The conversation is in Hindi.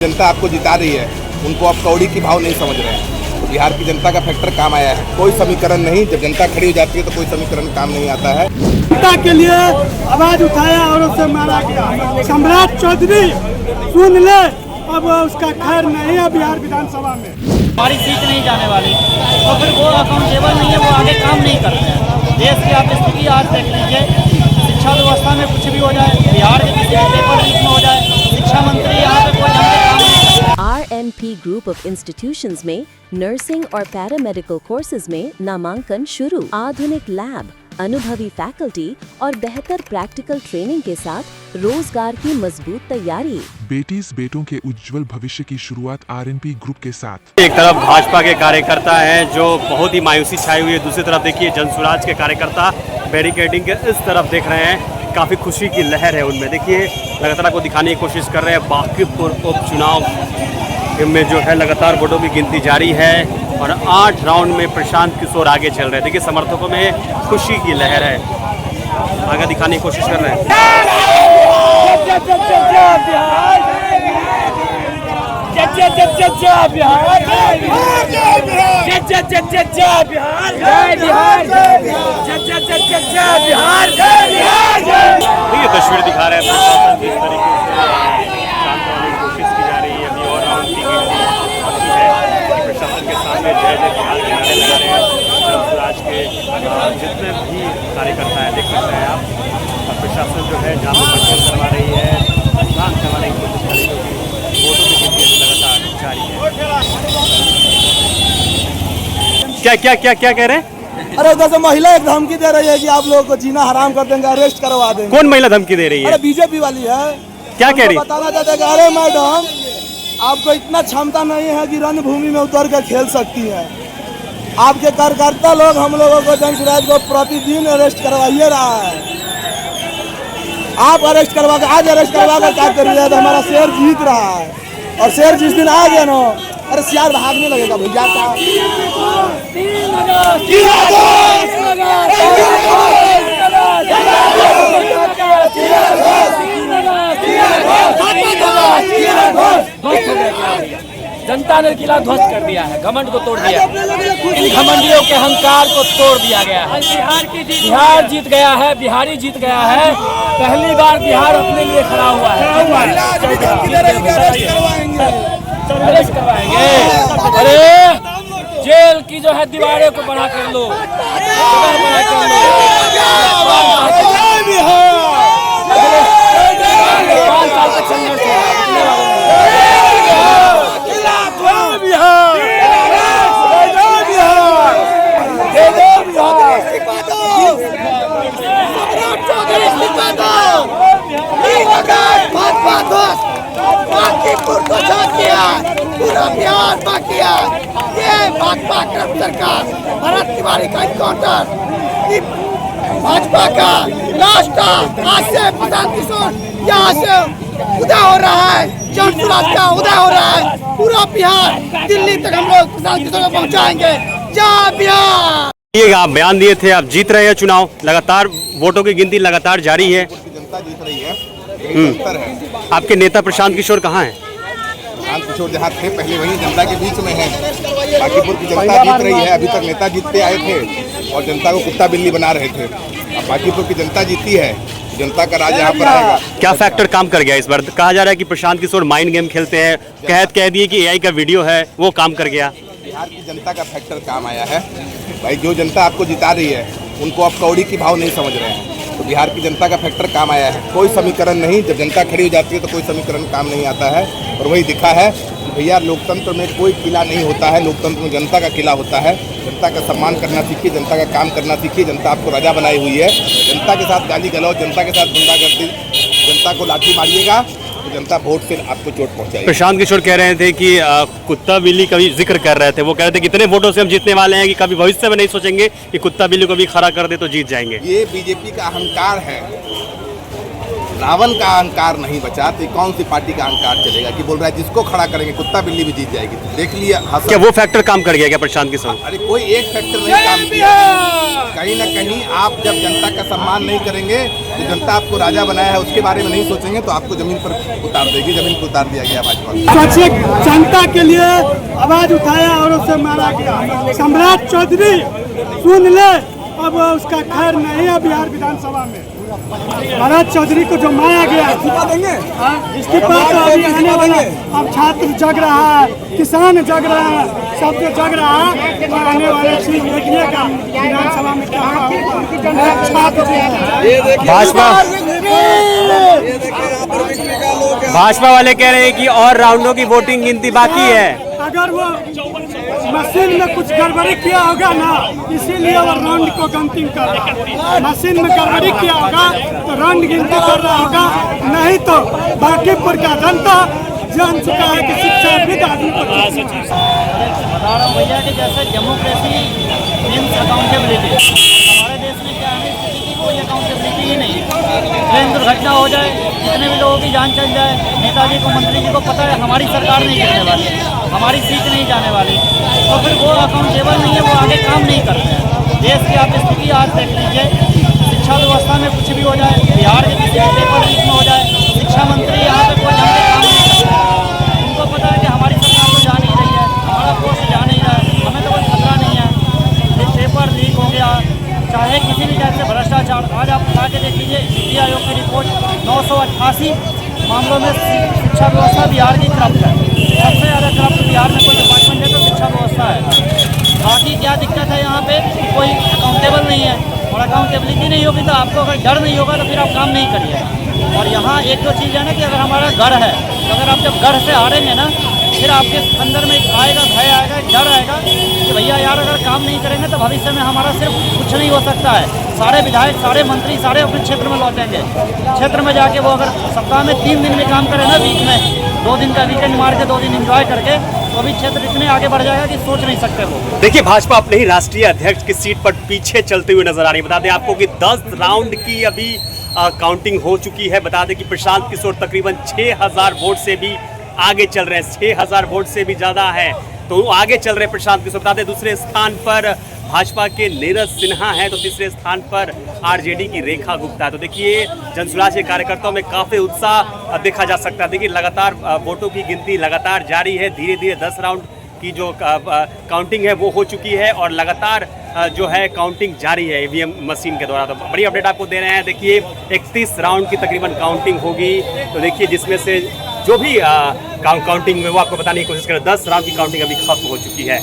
जनता आपको जिता रही है, उनको आप कौड़ी की भाव नहीं समझ रहे हैं। तो बिहार की जनता का फैक्टर काम आया है। कोई समीकरण नहीं, जब जनता खड़ी हो जाती है तो कोई समीकरण काम नहीं आता है। जनता के लिए आवाज उठाया और उससे मारा गया। सम्राट चौधरी सुन ले, अब उसका खैर नहीं है बिहार विधानसभा में। हमारी सीट नहीं जाने वाली और फिर वो अकाउंटेबल नहीं है, वो आगे काम नहीं करते हैं। देश की आप स्थिति आज देख लीजिए, शिक्षा व्यवस्था में कुछ भी हो जाए, बिहार के किसी पेपर लीक में हो जाए, शिक्षा मंत्री यहाँ पे कोई ढंग से काम नहीं करता। RNP ग्रुप ऑफ इंस्टीट्यूशंस में नर्सिंग और पैरामेडिकल कोर्सेज में नामांकन शुरू। आधुनिक लैब, अनुभवी फैकल्टी और बेहतर प्रैक्टिकल ट्रेनिंग के साथ रोजगार की मजबूत तैयारी। बेटीज बेटों के उज्जवल भविष्य की शुरुआत RNP ग्रुप के साथ। एक तरफ भाजपा के कार्यकर्ता हैं जो बहुत ही मायूसी छाई हुई है, दूसरी तरफ देखिए जनसुराज के कार्यकर्ता बैरिकेडिंग के इस तरफ देख रहे हैं, काफ़ी खुशी की लहर है उनमें। देखिए लगातार आपको दिखाने की कोशिश कर रहे हैं। बांकीपुर उपचुनाव में जो है लगातार वोटों की गिनती जारी है और 8 राउंड में प्रशांत किशोर आगे चल रहे हैं। देखिए समर्थकों में खुशी की लहर है, आगे दिखाने की कोशिश कर रहे हैं। ये तस्वीर दिखा रहे हैं प्रशासन जिस तरीके से शांत होने की कोशिश की जा रही है। अभी और राउंड की गिनती बाकी है। प्रशासन के सामने जय जय बिहार के नारे लगा रहे हैं जनसुराज के जितने भी कार्यकर्ता हैं, देख सकते हैं आप। और प्रशासन जो है जहाँ पर कंट्रोल करवा रही है, शांत करवाने की कोशिश कर रही है, क्योंकि वोटों की गिनती लगातार जारी है। क्या कह रहे हैं? अरे उधर से महिला एक धमकी दे रही है कि आप लोगों को जीना हराम कर देंगे, अरेस्ट करवा देंगे। कौन महिला धमकी दे रही है? अरे बीजेपी वाली है। क्या कह रही है? बताना चाहते हैं, अरे मैडम आपको इतना क्षमता नहीं है कि रणभूमि में उतर कर खेल सकती है। आपके कार्यकर्ता लोग हम लोगों को जनसुराज को प्रतिदिन अरेस्ट करवाइए रहा है। आप अरेस्ट करवा के आज अरेस्ट करवा कर क्या कर रही है? तो हमारा शेर जीत रहा है और शेर जिस दिन आ गया ना, अरे सियार भागने लगेगा भैया का। जनता ने किला ध्वस्त कर दिया है, घमंड को तोड़ दिया, इन घमंडियों के अहंकार को तोड़ दिया गया है। बिहार जीत गया है, बिहारी जीत गया है। पहली बार बिहार अपने लिए खड़ा हुआ है। अरेस्ट करवाएंगे। अरे जेल की जो है दीवारें को बना कर लो, बना कर लो। 5 साल तक संघर्ष पूरा बिहार बाकी है। ये भाजपा सरकार भरत तिवारी का इनकाउंटर, भाजपा का लास्ट आज से प्रशांत किशोर यहाँ से उदय हो रहा है, जनसुराज का उदय हो रहा है। पूरा बिहार दिल्ली तक हम लोग प्रशांत किशोर को पहुँचाएंगे। जय बिहार। ये आप बयान दिए थे, आप जीत रहे हैं चुनाव, लगातार वोटों की गिनती लगातार जारी है। जनता जीत रही है। आपके नेता प्रशांत किशोर कहाँ हैं? प्रशांत किशोर जहाँ थे पहले वहीं जनता के बीच में है। बांकीपुर की जनता जीत रही है। अभी तक नेता जीतते आए थे और जनता को कुत्ता बिल्ली बना रहे थे। अब बांकीपुर की जनता जीती है, जनता का राज यहाँ पर आएगा। क्या फैक्टर काम कर गया इस बार? कहा जा रहा है कि प्रशांत किशोर माइंड गेम खेलते हैं, कह दिए कि AI का वीडियो है वो काम कर गया। बिहार की जनता का फैक्टर काम आया है। भाई जो जनता आपको जिता रही है, उनको आप कौड़ी की भाव नहीं समझ रहे हैं। तो बिहार की जनता का फैक्टर काम आया है। कोई समीकरण नहीं, जब जनता खड़ी हो जाती है तो कोई समीकरण काम नहीं आता है। और वही दिखा है कि भैया लोकतंत्र में कोई किला नहीं होता है, लोकतंत्र में जनता का किला होता है। जनता का सम्मान करना सीखिए, जनता का काम करना सीखिए। जनता आपको राजा बनाई हुई है। जनता के साथ गाली गलौज, जनता के साथ गुंडागर्दी, जनता को लाठी मारिएगा तो जनता वोट से आपको चोट पहुंचाएगी। प्रशांत किशोर कह रहे थे कि कुत्ता बिल्ली का भी जिक्र कर रहे थे। वो कह रहे थे कितने वोटों से हम जीतने वाले हैं कि कभी भविष्य में नहीं सोचेंगे कि कुत्ता बिल्ली को भी खड़ा कर दे तो जीत जाएंगे। ये बीजेपी का अहंकार है। रावण का अहंकार नहीं बचा तो कौन सी पार्टी का अहंकार चलेगा कि बोल रहा है जिसको खड़ा करेंगे कुत्ता बिल्ली भी जीत जाएगी। देख लिया क्या वो फैक्टर काम कर गया क्या प्रशांत किशोर? अरे कोई एक फैक्टर नहीं काम किया। कहीं ना कहीं आप जब जनता का सम्मान नहीं करेंगे, तो जनता आपको राजा बनाया है उसके बारे में नहीं सोचेंगे, तो आपको जमीन पर उतार देगी। जमीन पर उतार दिया गया भाजपा। जनता के लिए आवाज उठाया और उसे मारा गया। सम्राट चौधरी सुन ले, अब उसका खैर नहीं है बिहार विधानसभा में। सम्राट चौधरी को जो मारा गया इस्तीफा देंगे, इस्तीफा तो अभी आने वाला। अब छात्र जग रहा है, किसान जग रहा है, सब जो जग रहा है वो आने वाले चीज देखिएगा विधानसभा में क्या होगा। छात्र भाजपा वाले कह रहे हैं कि और राउंडों की वोटिंग गिनती बाकी है। अगर वो मशीन में कुछ गड़बड़ी किया होगा ना, इसीलिए वो राउंड को गिनती कर रहा है। मशीन में गड़बड़ी किया होगा तो राउंड गिनती कर रहा होगा, नहीं तो बांकीपुर का जनता जान चुका है कि शिक्षा भी आदमी को बता रहा हूँ भैया कि जैसे डेमोक्रेसी मीन्स अकाउंटेबिलिटी, हमारे देश में क्या है स्थिति की कोई अकाउंटेबिलिटी ही नहीं है। ट्रेन दुर्घटना हो जाए, जितने भी लोगों की जान चल जाए, नेताजी को मंत्री जी को पता है हमारी सरकार नहीं गिरने वाली, हमारी सीट नहीं जाने वाली, तो फिर वो अकाउंटेबल नहीं है, वो आगे काम नहीं करते हैं। देश की आप स्थिति आज देख लीजिए, शिक्षा व्यवस्था में कुछ भी हो जाए, बिहार के किसी भी पेपर लीक में हो जाए, शिक्षा मंत्री यहाँ पे कोई ढंग से काम नहीं करता। उनको पता है कि हमारी सरकार तो जा नहीं रही है, हमारा पोस्ट जा नहीं रहा है, हमें तो कोई खतरा नहीं है। ये पेपर लीक हो गया, चाहे किसी भी टाइप से भ्रष्टाचार, आज आप उठा के देख लीजिए नीति आयोग की रिपोर्ट, 988 मामलों में शिक्षा व्यवस्था बिहार की करप्ट है। सबसे ज़्यादा करप्ट बिहार में कोई डिपार्टमेंट है तो शिक्षा व्यवस्था है। बाकी क्या दिक्कत है यहाँ पे, कोई अकाउंटेबल नहीं है, और अकाउंटेबिलिटी नहीं होगी तो आपको अगर डर नहीं होगा तो फिर आप काम नहीं करिएगा। और यहाँ एक दो चीज़ है ना कि अगर हमारा गढ़ है, तो अगर आप जब गढ़ से हारेंगे ना, फिर आपके अंदर में आएगा भय, आएगा डर आएगा कि भैया यार अगर काम नहीं करेंगे तो भविष्य में हमारा सिर्फ कुछ नहीं हो सकता है। सारे विधायक, सारे मंत्री, सारे अपने क्षेत्र में लौटेंगे, क्षेत्र में जाके वो अगर सप्ताह में 3 दिन में काम करें ना, वीक में 2 दिन का वीकेंड मार के 2 दिन एंजॉय करके, तो भी क्षेत्र इतने आगे बढ़ जाएगा कि सोच नहीं सकते वो। देखिए भाजपा अपने ही राष्ट्रीय अध्यक्ष की सीट पर पीछे चलते हुए नजर आ रही है। बता दें आपको कि 10 राउंड की अभी काउंटिंग हो चुकी है। बता दें कि प्रशांत किशोर तकरीबन 6000 वोट से भी आगे चल रहे हैं, 6000 वोट से भी ज्यादा है, तो आगे चल रहे प्रशांत किशोर। बता दें दूसरे स्थान पर भाजपा के नीरज सिन्हा है, तो तीसरे स्थान पर आरजेडी की रेखा गुप्ता है। तो देखिए जनसुराज के कार्यकर्ताओं में काफी उत्साह देखा जा सकता है। देखिए लगातार वोटों की गिनती लगातार जारी है, धीरे धीरे 10 राउंड की जो काउंटिंग है वो हो चुकी है और लगातार जो है काउंटिंग जारी है ईवीएम मशीन के द्वारा। तो बड़ी अपडेट आपको दे रहे हैं। देखिए 31 राउंड की तकरीबन काउंटिंग होगी, तो देखिए जिसमें से जो भी काउंटिंग में वो आपको बताने की कोशिश करें, 10 राउंड की काउंटिंग अभी खत्म हो चुकी है।